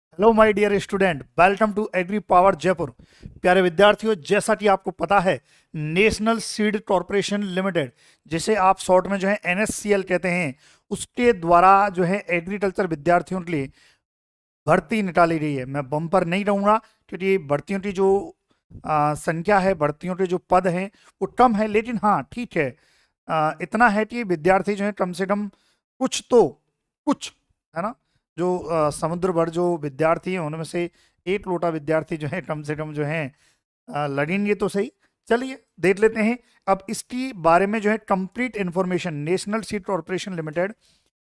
Hello my dear student, welcome to agri power Jaipur. प्यारे विद्यार्थियों, जैसा कि आपको पता है, नेशनल सीड कॉरपोरेशन लिमिटेड, जिसे आप शॉर्ट में जो है एनएससीएल कहते हैं, उसके द्वारा जो है एग्रीकल्चर विद्यार्थियों के लिए भर्ती निकाली गई है। मैं बम पर नहीं रहूंगा क्योंकि भर्तियों की जो संख्या है, भर्तियों के जो पद हैं वो कम है, लेकिन हाँ ठीक है। इतना है कि विद्यार्थी जो है कम से कम कुछ तो कुछ, है ना, जो समुद्र भर जो विद्यार्थी हैं उनमें से एक लोटा विद्यार्थी जो है कम से कम जो है लगेंगे तो सही। चलिए देख लेते हैं। अब इसकी बारे में जो है complete information, national seed corporation limited,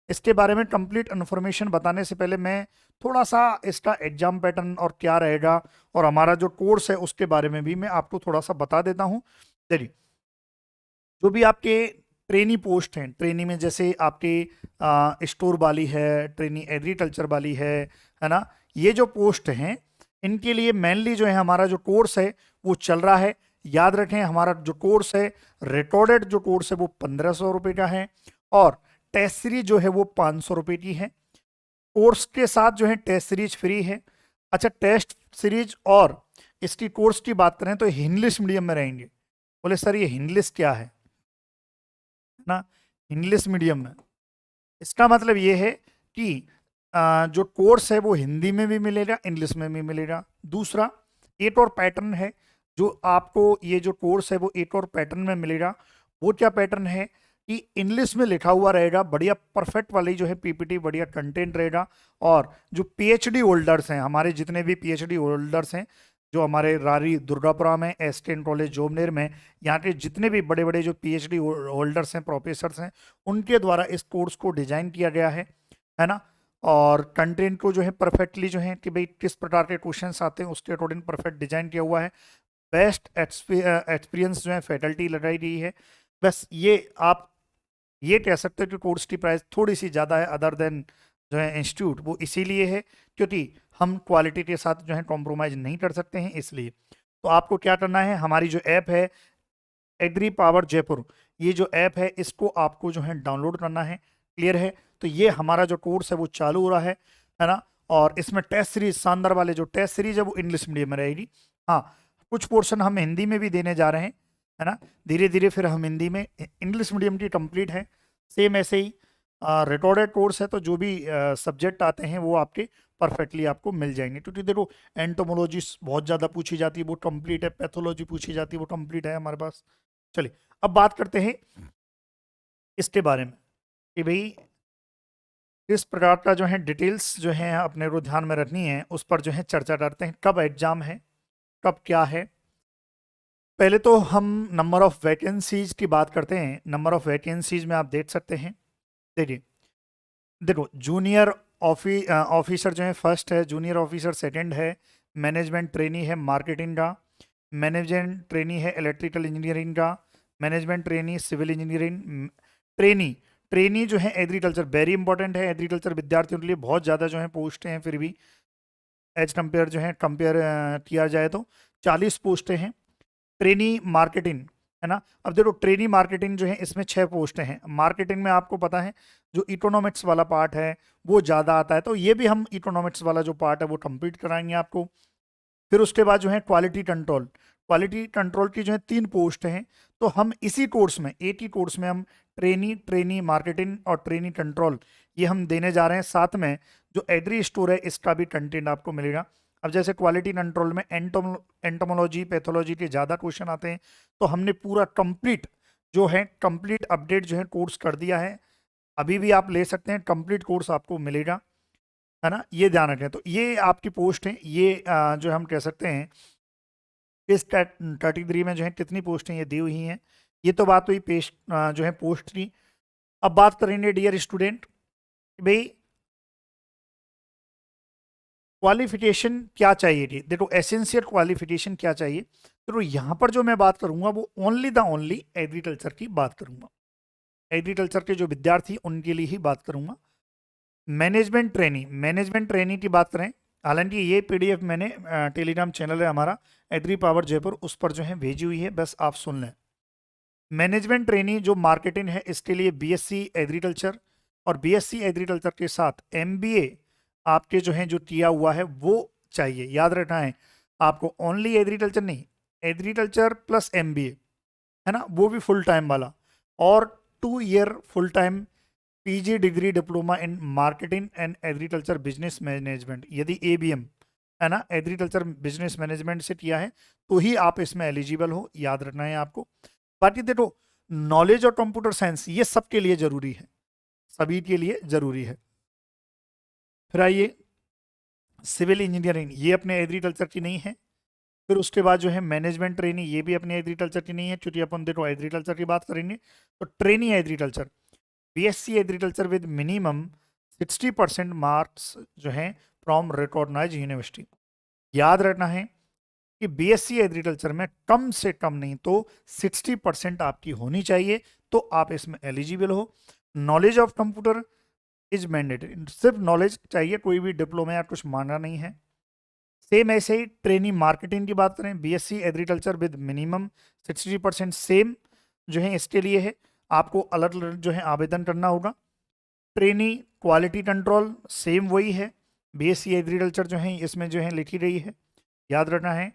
इसके बारे में कंप्लीट इन्फॉर्मेशन बताने से पहले मैं थोड़ा सा इसका एग्जाम पैटर्न और क्या रहेगा और हमारा जो कोर्स है उसके बारे में भी मैं आपको थोड़ा सा बता देता हूँ। चलिए, जो भी आपके ट्रेनी पोस्ट हैं, ट्रेनी में जैसे आपके स्टोर वाली है, ट्रेनी एग्रीकल्चर वाली है ना, ये जो पोस्ट हैं इनके लिए मेनली जो है हमारा जो कोर्स है वो चल रहा है। याद रखें, हमारा जो कोर्स है, रिकॉर्डेड जो कोर्स है वो 1500 रुपये का है और टेस्ट सीरीज जो है वो 500 रुपये की है। कोर्स के साथ जो है टेस्ट सीरीज फ्री है। अच्छा, टेस्ट सीरीज और इसकी कोर्स की बात करें तो इंग्लिश मीडियम में रहेंगे। बोले सर ये इंग्लिश क्या है ना, इंग्लिश मीडियम में इसका मतलब ये है कि जो कोर्स है वो हिंदी में भी मिलेगा, इंग्लिश में भी मिलेगा। दूसरा, एक और पैटर्न है जो आपको, ये जो कोर्स है वो एक और पैटर्न में मिलेगा। वो क्या पैटर्न है कि इंग्लिश में लिखा हुआ रहेगा, बढ़िया परफेक्ट वाली जो है पीपीटी, बढ़िया कंटेंट रहेगा। और जो पीएचडी होल्डर्स हैं, हमारे जितने भी पीएचडी होल्डर्स हैं, जो हमारे रारी दुर्गापुरा में, एसटीएन कॉलेज जोबनेर में, यहाँ के जितने भी बड़े बड़े जो पीएचडी होल्डर्स हैं, प्रोफेसर्स हैं, उनके द्वारा इस कोर्स को डिजाइन किया गया है ना। और कंटेंट को जो है परफेक्टली जो है कि भाई किस प्रकार के क्वेश्चंस आते हैं उसके अकॉर्डिंग परफेक्ट डिजाइन किया हुआ है। बेस्ट एक्सपीरियंस जो है फैकल्टी लगाई गई है। बस ये आप ये कह सकते हो कि कोर्स की प्राइस थोड़ी सी ज़्यादा है अदर देन जो है इंस्टीट्यूट, वो इसीलिए है क्योंकि हम क्वालिटी के साथ जो है कॉम्प्रोमाइज़ नहीं कर सकते हैं, इसलिए। तो आपको क्या करना है, हमारी जो ऐप है एग्री पावर जयपुर, ये जो ऐप है इसको आपको जो है डाउनलोड करना है। क्लियर है? तो ये हमारा जो कोर्स है वो चालू हो रहा है ना। और इसमें टेस्ट सीरीज, शानदार वाले जो टेस्ट सीरीज है वो इंग्लिश मीडियम में रहेगी। हाँ, कुछ पोर्शन हम हिंदी में भी देने जा रहे हैं, है ना। धीरे धीरे फिर हम हिंदी में, इंग्लिश मीडियम की कंप्लीट है। सेम ऐसे ही रिकॉर्डेड कोर्स है, तो जो भी सब्जेक्ट आते हैं वो आपके परफेक्टली आपको मिल जाएंगे। क्योंकि देखो, एंटोमोलॉजी बहुत ज़्यादा पूछी जाती है, वो कंप्लीट है। पैथोलॉजी पूछी जाती है, वो कंप्लीट है हमारे पास। चलिए, अब बात करते हैं इसके बारे में कि भाई किस प्रकार का जो है डिटेल्स जो है अपने को ध्यान में रखनी है, उस पर जो है चर्चा करते हैं। कब एग्जाम है, कब क्या है। पहले तो हम नंबर ऑफ वैकेंसीज की बात करते हैं। नंबर ऑफ वैकेंसीज में आप देख सकते हैं, देखिए, देखो, जूनियर ऑफिसर जो है फर्स्ट है, जूनियर ऑफिसर सेकंड है, मैनेजमेंट ट्रेनी है मार्केटिंग का, मैनेजमेंट ट्रेनी है इलेक्ट्रिकल इंजीनियरिंग का, management trainee civil engineering, trainee trainee जो है एग्रीकल्चर, वेरी इंपॉर्टेंट है एग्रीकल्चर विद्यार्थियों के लिए। बहुत ज़्यादा जो है पोस्ट हैं, फिर भी एज कंपेयर जो है कंपेयर किया जाए तो 40 पोस्टें हैं। ट्रेनी मार्केटिंग, है ना। अब देखो, ट्रेनी मार्केटिंग जो है इसमें 6 पोस्टें हैं। मार्केटिंग में आपको पता है जो इकोनॉमिक्स वाला पार्ट है वो ज़्यादा आता है, तो ये भी हम इकोनॉमिक्स वाला जो पार्ट है वो कंप्लीट कराएंगे आपको। फिर उसके बाद जो है क्वालिटी कंट्रोल की जो है 3 पोस्ट हैं। तो हम इसी कोर्स में, एक ही कोर्स में हम ट्रेनी मार्केटिंग और ट्रेनी कंट्रोल ये हम देने जा रहे हैं। साथ में जो एग्री स्टोर है इसका भी कंटेंट आपको मिलेगा। अब जैसे क्वालिटी कंट्रोल में एंटोमोलॉजी, पैथोलॉजी के ज़्यादा क्वेश्चन आते हैं, तो हमने पूरा कंप्लीट जो है कंप्लीट अपडेट जो है कोर्स कर दिया है। अभी भी आप ले सकते हैं, कंप्लीट कोर्स आपको मिलेगा, है ना। ये ध्यान रखें। तो ये आपकी पोस्ट है, ये जो हम कह सकते हैं इस कैटेगरी में जो है कितनी पोस्टें ये दी हुई हैं। ये तो बात हुई पेश जो है पोस्ट की। अब बात करेंगे डियर स्टूडेंट, भाई क्वालिफिकेशन क्या चाहिए थी। देखो, एसेंशियल क्वालिफिकेशन क्या चाहिए, तो यहाँ पर जो मैं बात करूंगा वो ओनली एग्रीकल्चर की बात करूंगा। एग्रीकल्चर के जो विद्यार्थी उनके लिए ही बात करूंगा। मैनेजमेंट ट्रेनिंग की बात करें, हालांकि ये पीडीएफ मैंने टेलीग्राम चैनल है हमारा एग्री पावर जयपुर, उस पर जो है भेजी हुई है, बस आप सुन लें। मैनेजमेंट ट्रेनिंग जो मार्केटिंग है इसके लिए बीएससी एग्रीकल्चर और बीएससी एग्रीकल्चर के साथ एमबीए आपके जो है जो किया हुआ है वो चाहिए। याद रखना है आपको, ओनली एग्रीकल्चर नहीं, एग्रीकल्चर प्लस एमबीए है ना, वो भी फुल टाइम वाला, और 2 year full time PG degree diploma in marketing and agriculture business management, यदि एबीएम है ना, एग्रीकल्चर बिजनेस मैनेजमेंट से किया है तो ही आप इसमें एलिजिबल हो। याद रखना है आपको। बाकी देखो, नॉलेज और कंप्यूटर साइंस ये सबके लिए जरूरी है, सभी के लिए जरूरी है। फिर आइए सिविल इंजीनियरिंग, ये अपने एग्रीकल्चर की नहीं है। फिर उसके बाद जो है मैनेजमेंट ट्रेनिंग, ये भी अपने एग्रीकल्चर की नहीं है, क्योंकि अपन देखो एग्रीकल्चर की बात करेंगे तो training agriculture, BSc agriculture with minimum 60% marks जो है फ्रॉम रिकॉग्नाइज यूनिवर्सिटी। याद रखना है कि बीएससी एग्रीकल्चर में कम से कम नहीं तो 60% आपकी होनी चाहिए, तो आप इसमें एलिजिबल हो। Knowledge of computer is mandatory, सिर्फ नॉलेज चाहिए, कोई भी डिप्लोमा या कुछ मांगा नहीं है। सेम ऐसे ही ट्रेनिंग मार्केटिंग की बात करें, BSc agriculture with minimum 60%, same जो है इसके लिए है, आपको अलग अलग जो है आवेदन करना होगा। ट्रेनी क्वालिटी कंट्रोल सेम वही है, बीएससी एग्रीकल्चर जो है इसमें जो है लिखी रही है, याद रखना है।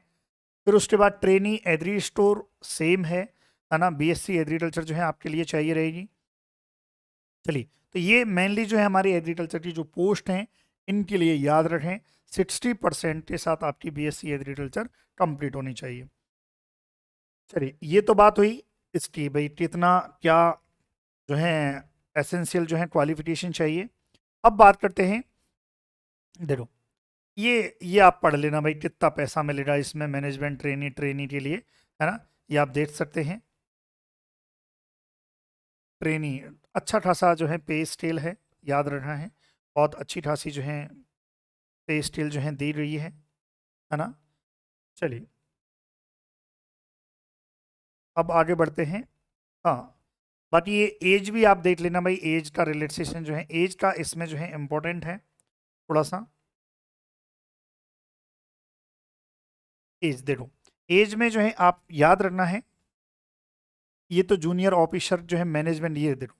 फिर उसके बाद ट्रेनी एग्री स्टोर सेम है ना, बीएससी एग्रीकल्चर जो है आपके लिए चाहिए रहेगी। चलिए, तो ये मेनली जो है हमारी एग्रीकल्चर की जो पोस्ट हैं इनके लिए याद रखें 60% के साथ आपकी बीएससी एग्रीकल्चर कंप्लीट होनी चाहिए। चलिए, ये तो बात हुई इसकी, भाई कितना क्या जो है एसेंशियल जो है क्वालिफिकेशन चाहिए। अब बात करते हैं, देखो ये आप पढ़ लेना भाई, कितना पैसा मिलेगा इसमें मैनेजमेंट ट्रेनी के लिए, है ना, ये आप देख सकते हैं। ट्रेनी अच्छा खासा जो है पे स्केल है, याद रखना है, बहुत अच्छी खासी जो है पे स्केल जो है दी रही है ना। चलिए, अब आगे बढ़ते हैं। हाँ, बाकी ये एज भी आप देख लेना भाई, एज का रिलैक्सेशन जो है एज का इसमें जो है इम्पोर्टेंट है थोड़ा सा। एज देखो, एज में जो है आप याद रखना है, ये तो जूनियर ऑफिसर जो है मैनेजमेंट, ये देखो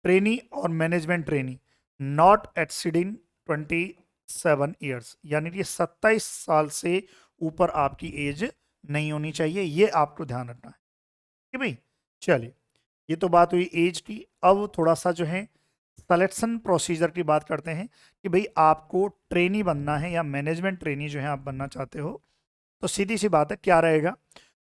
ट्रेनी और management trainee not exceeding 27 years, यानी कि 27 साल से ऊपर आपकी एज नहीं होनी चाहिए, ये आपको ध्यान रखना है कि भाई। चलिए, ये तो बात हुई एज की। अब थोड़ा सा जो है सिलेक्शन प्रोसीजर की बात करते हैं कि भाई आपको ट्रेनी बनना है या मैनेजमेंट ट्रेनी जो है आप बनना चाहते हो, तो सीधी सी बात है क्या रहेगा,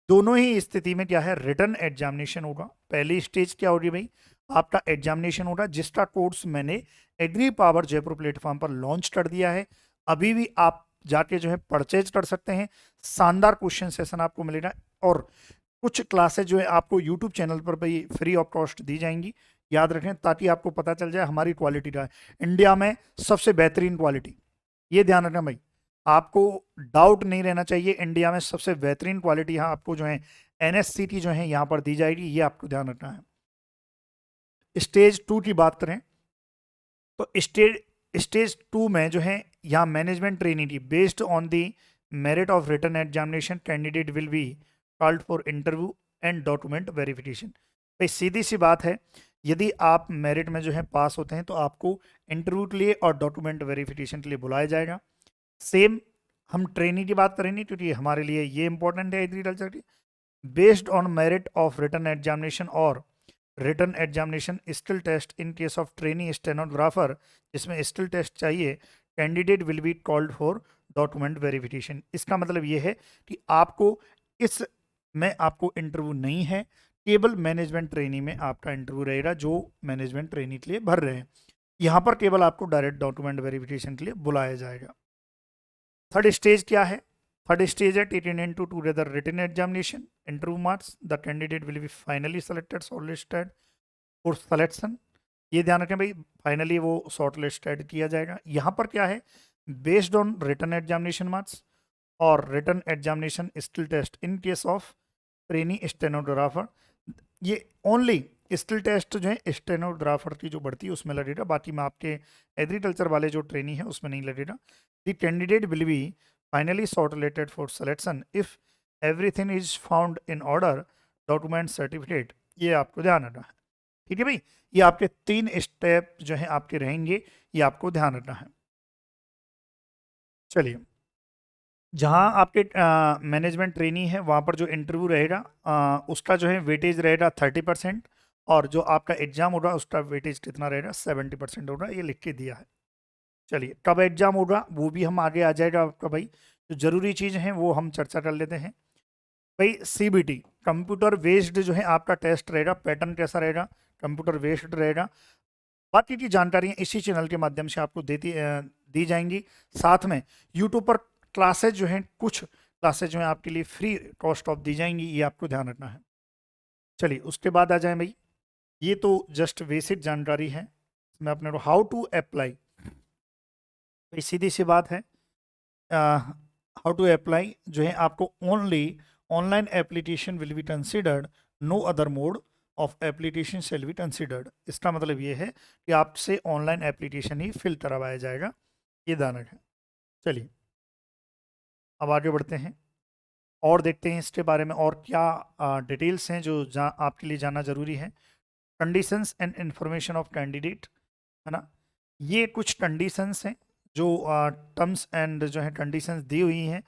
दोनों ही स्थिति में क्या है, रिटन एग्जामिनेशन होगा। पहली स्टेज क्या होगी भाई, आपका एग्जामिनेशन होगा, जिसका कोर्स मैंने एग्री पावर जयपुर प्लेटफॉर्म पर लॉन्च कर दिया है, अभी भी आप जाके जो है परचेज कर सकते हैं। शानदार क्वेश्चन सेशन आपको मिलेगा, और कुछ क्लासेज जो है आपको यूट्यूब चैनल पर भी फ्री ऑफ कॉस्ट दी जाएंगी, याद रखें, ताकि आपको पता चल जाए हमारी क्वालिटी का है इंडिया में सबसे बेहतरीन क्वालिटी, ये ध्यान रखना भाई, आपको डाउट नहीं रहना चाहिए, इंडिया में सबसे बेहतरीन क्वालिटी यहाँ आपको जो है एनएससीटी जो है यहाँ पर दी जाएगी, ये आपको ध्यान रखना है। स्टेज 2 की बात करें तो स्टेज 2 में जो है यहाँ management training based on the merit of written examination candidate will be called for interview and document verification. भाई सीधी सी बात है, यदि आप मेरिट में जो है पास होते हैं तो आपको इंटरव्यू के लिए और डॉक्यूमेंट वेरिफिकेशन के लिए बुलाया जाएगा। सेम हम ट्रेनिंग की बात करेंगे क्योंकि हमारे लिए ये इंपॉर्टेंट है एग्रीकल्चर की। Based on merit of written examination और written examination skill test in case of training stenographer, जिसमें स्किल टेस्ट चाहिए, candidate will be called for document verification. इसका मतलब ये है कि आपको इस में आपको इंटरव्यू नहीं है, केवल मैनेजमेंट ट्रेनिंग में आपका इंटरव्यू रहेगा, जो मैनेजमेंट ट्रेनिंग के लिए भर रहे हैं, यहाँ पर केवल आपको डायरेक्ट डॉक्यूमेंट वेरिफिकेशन के लिए बुलाया जाएगा। थर्ड स्टेज क्या है, थर्ड स्टेज है taken into together written examination interview marks, the candidate will be finally selected shortlisted for selection. ये ध्यान रखें भाई, फाइनली वो शॉर्टलिस्टेड किया जाएगा। यहाँ पर क्या है, based on written examination marks और written examination skill test in case of trainee stenographer, ये ओनली स्किल टेस्ट जो है स्टेनोग्राफर की जो बढ़ती है उसमें लगेगा, बाकी में आपके एग्रीकल्चर वाले जो ट्रेनी है उसमें नहीं लगेगा। The candidate will be finally shortlisted for selection if everything is found in order, document certificate, ये आपको ध्यान रखना है। ठीक है भाई, ये आपके 3 स्टेप जो है आपके रहेंगे, ये आपको ध्यान रखना है। चलिए, जहाँ आपके मैनेजमेंट ट्रेनी है वहाँ पर जो इंटरव्यू रहेगा उसका जो है वेटेज रहेगा 30%, और जो आपका एग्जाम होगा उसका वेटेज कितना रहेगा 70% होगा, ये लिख के दिया है। चलिए, कब एग्जाम होगा वो भी हम आगे आ जाएगा आपका भाई। जो जरूरी चीज़ है वो हम चर्चा कर लेते हैं भाई। सीबीटी कंप्यूटर बेस्ड जो है आपका टेस्ट रहेगा, पैटर्न कैसा रहेगा, कंप्यूटर बेस्ड रहेगा। बाकी की जानकारियाँ इसी चैनल के माध्यम से आपको दी जाएंगी। साथ में यूट्यूब पर क्लासेज जो हैं, कुछ क्लासेज जो हैं आपके लिए फ्री कॉस्ट ऑफ दी जाएंगी, ये आपको ध्यान रखना है। चलिए, उसके बाद आ जाए भाई, ये तो जस्ट बेसिक जानकारी है। मैं अपने को हाउ टू अप्लाई, भाई सीधी सी बात है, हाउ टू अप्लाई जो है आपको only online application will be considered, no other mode of application shall be considered. इसका मतलब ये है कि आपसे ऑनलाइन एप्लीकेशन ही फिल करवाया जाएगा, ये ध्यान रखें। चलिए, अब आगे बढ़ते हैं और देखते हैं इसके बारे में और क्या डिटेल्स हैं जो आपके लिए जानना ज़रूरी है। Conditions and information of candidate, है ना, ये कुछ कंडीशंस हैं जो टर्म्स एंड जो है कंडीशंस दी हुई हैं,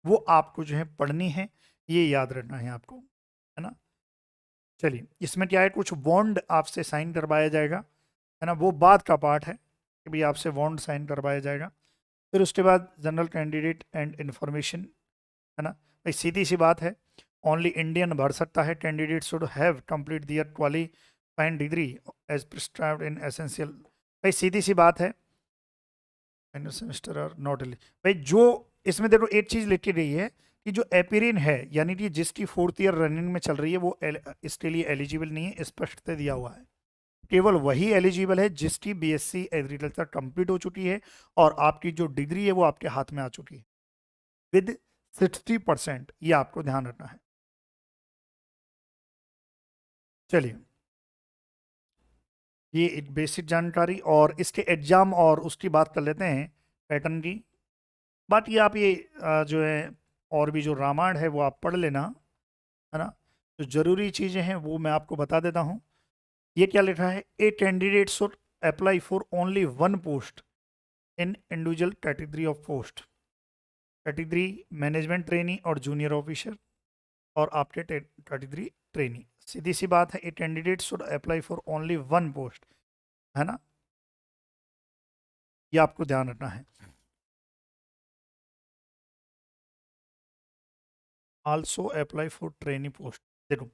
वो आपको जो है पढ़नी है, ये याद रखना है आपको, है ना। चलिए, इसमें क्या है, कुछ बॉन्ड आपसे साइन करवाया जाएगा, है ना, वो बाद का पार्ट है कि भाई आपसे बॉन्ड साइन करवाया जाएगा। फिर उसके बाद जनरल कैंडिडेट एंड इन्फॉर्मेशन, है ना, भाई सीधी सी बात है, ओनली इंडियन भर सकता है। Candidate should have complete their qualifying degree as prescribed in essential, भाई सीधी सी बात है, सेमेस्टर और नॉट भाई। जो इसमें देखो एक चीज लिखी गई है कि जो एपिरिन है, यानी कि जिसकी 4th ईयर रनिंग में चल रही है, वो इसके लिए एलिजिबल नहीं है, स्पष्ट से दिया हुआ है। केवल वही एलिजिबल है जिसकी बीएससी एग्रीकल्चर कंप्लीट हो चुकी है और आपकी जो डिग्री है वो आपके हाथ में आ चुकी है विद 60%, ये आपको ध्यान रखना है। चलिए, ये एक बेसिक जानकारी, और इसके एग्जाम और उसकी बात कर लेते हैं, पैटर्न की। बाकी आप ये जो है और भी जो रामायण है वो आप पढ़ लेना, है ना। जो जरूरी चीज़ें हैं वो मैं आपको बता देता हूँ। ये क्या लिखा है, a candidate should apply for only one post in individual category of post, category management trainee और जूनियर ऑफिसर, और आपके कैटेगरी ट्रेनी। सीधी सी बात है, a candidate should apply for only one post, है ना, ये आपको ध्यान रखना है। Also apply for trainee post, देखो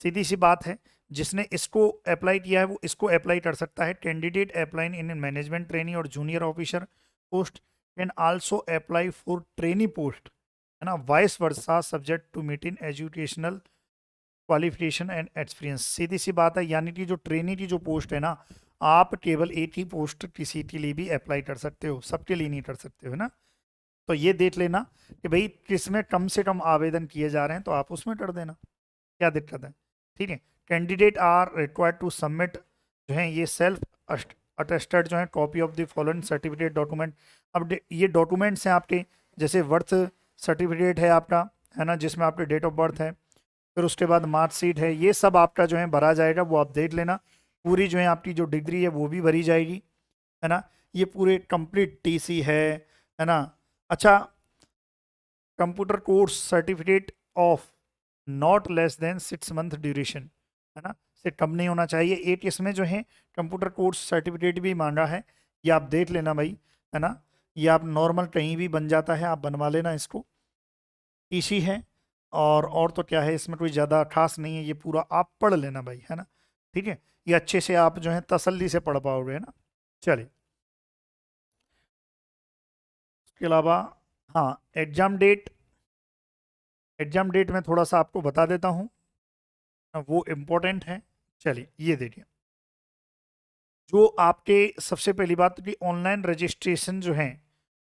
सीधी सी बात है, जिसने इसको अप्लाई किया है वो इसको अप्लाई कर सकता है। Candidate apply in management trainee और junior officer post can also apply for trainee post, है ना, vice versa, subject to meet in educational qualification and experience. सीधी सी बात है, यानी कि जो ट्रेनी की जो पोस्ट है ना, आप केवल एक ही पोस्ट किसी के लिए भी अप्लाई कर सकते हो, सबके लिए नहीं कर सकते हो, है ना। तो ये देख लेना कि भाई किसमें कम से कम आवेदन किए जा रहे हैं, तो आप उसमें कर देना, क्या दिक्कत है, ठीक है। Candidate are required to submit जो है ये सेल्फ अटेस्टेड जो है copy of the following certificate document. अब ये डॉक्यूमेंट्स हैं आपके, जैसे बर्थ सर्टिफिकेट है आपका, है ना, जिसमें आपके डेट ऑफ बर्थ है, फिर उसके बाद मार्कशीट है, ये सब आपका जो है भरा जाएगा, वो आप देख लेना। पूरी जो है आपकी जो डिग्री है वो भी भरी जाएगी, है ना। ये पूरे कंप्लीट टीसी है ना। अच्छा, computer course certificate of not less than 6 month duration, है ना, से कम नहीं होना चाहिए। एक इसमें जो है कंप्यूटर कोर्स सर्टिफिकेट भी मांगा है, ये आप देख लेना भाई, है ना। ये आप नॉर्मल कहीं भी बन जाता है, आप बनवा लेना इसको, टीसी है। और तो क्या है, इसमें कोई ज़्यादा खास नहीं है, ये पूरा आप पढ़ लेना भाई, है ना, ठीक है। ये अच्छे से आप जो है तसल्ली से पढ़ पाओगे, है ना। चलिए, उसके अलावा हाँ, एग्जाम डेट में थोड़ा सा आपको बता देता हूँ, वो इम्पोर्टेंट है। चलिए, ये देखिए, जो आपके सबसे पहली बात कि ऑनलाइन रजिस्ट्रेशन जो है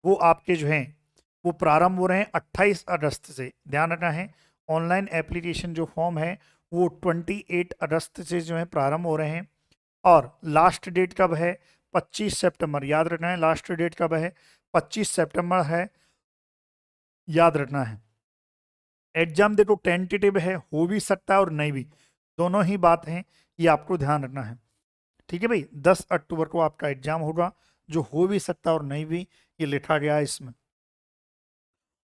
वो आपके जो हैं वो प्रारंभ हो रहे हैं 28 अगस्त से, ध्यान रखना है। ऑनलाइन एप्लीकेशन जो फॉर्म है वो 28 अगस्त से जो है प्रारंभ हो रहे हैं, और लास्ट डेट कब है, 25 सितंबर, याद रखना है। लास्ट डेट कब है, 25 सितंबर है, याद रखना है। एग्जाम देखो टेंटेटिव है, हो भी सकता है और नहीं भी, दोनों ही बात हैं, ये आपको ध्यान रखना है, ठीक है भाई। 10 अक्टूबर को आपका एग्जाम होगा, जो हो भी सकता है और नहीं भी, ये लिखा गया है इसमें।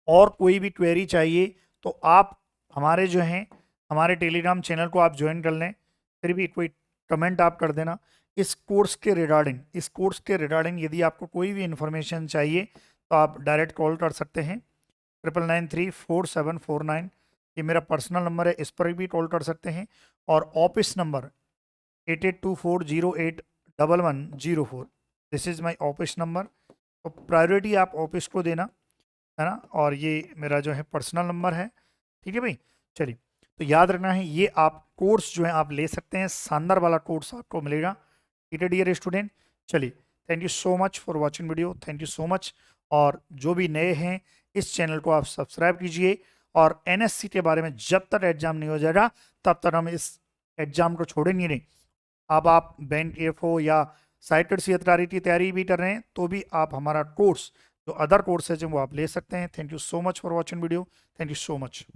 और कोई भी क्वेरी चाहिए तो आप हमारे जो हैं हमारे टेलीग्राम चैनल को आप ज्वाइन कर लें, फिर भी कोई कमेंट आप कर देना इस कोर्स के रिगार्डिंग यदि आपको कोई भी इंफॉर्मेशन चाहिए तो आप डायरेक्ट कॉल कर सकते हैं 99934749, ये मेरा पर्सनल नंबर है, इस पर भी कॉल कर सकते हैं। और office number 8824081104, this is my office number. तो प्रायोरिटी आप ऑफिस को देना, है ना। और ये मेरा जो है पर्सनल नंबर है, ठीक है भाई। चलिए, तो याद रखना है ये आप कोर्स जो है आप ले सकते हैं, शानदार वाला कोर्स आपको मिलेगा, ठीक है डियर स्टूडेंट। चलिए, thank you so much for watching video, thank you so much. और जो भी नए हैं इस चैनल को आप सब्सक्राइब कीजिए, और एनएससी के बारे में जब तक एग्जाम नहीं हो जाएगा तब तक हम इस एग्जाम को छोड़ेंगे नहीं। अब आप बैंक एफओ या साइटेड सी अथॉरिटी की तैयारी भी कर रहे हैं तो भी आप हमारा कोर्स जो अदर कोर्सेज हैं वो आप ले सकते हैं। Thank you so much for watching video, thank you so much.